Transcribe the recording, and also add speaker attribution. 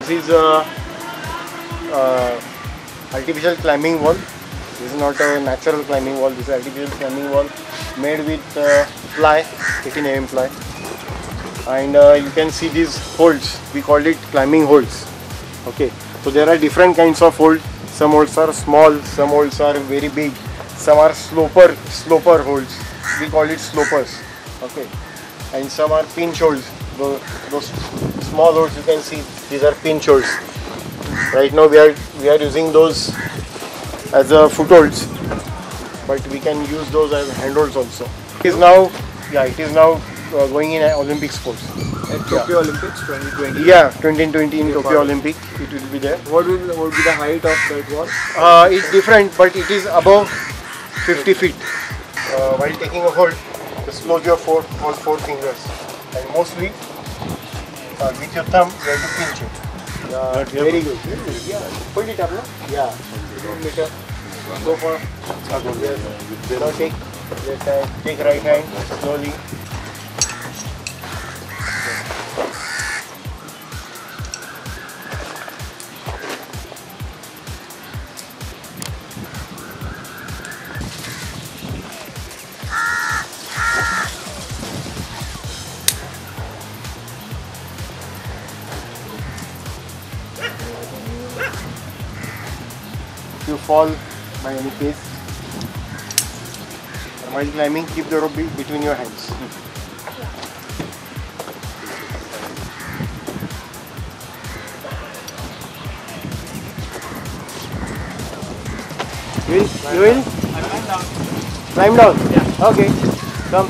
Speaker 1: This is a artificial climbing wall. This is not a natural climbing wall. This is artificial climbing wall made with ply, 18 mm ply. And you can see these holes. We call it climbing holes. Okay. So there are different kinds of holes. Some holes are small. Some holes are very big. Some are sloper holes. We call it slopers. Okay. And some are pinch holes. Those small holes you can see. These are pinch holes. Right now we are using those as footholds, but we can use those as handholds also. It is now going in Olympic sports.
Speaker 2: At Tokyo Olympics 2020.
Speaker 1: Yeah, 2020 in Tokyo Olympic it will be there.
Speaker 2: What will be the height of that wall?
Speaker 1: It's different, but it is above 50 feet. While taking a hold, just close your all four fingers, and mostly with your thumb you have to pinch it. Very good. Yeah, hold it up, no? Yeah. Later. Go for. Yes. Now take left hand, take right hand slowly. If you fall by any case, while climbing, keep the rope between your hands. You will? Climb down? Yeah. Okay, come.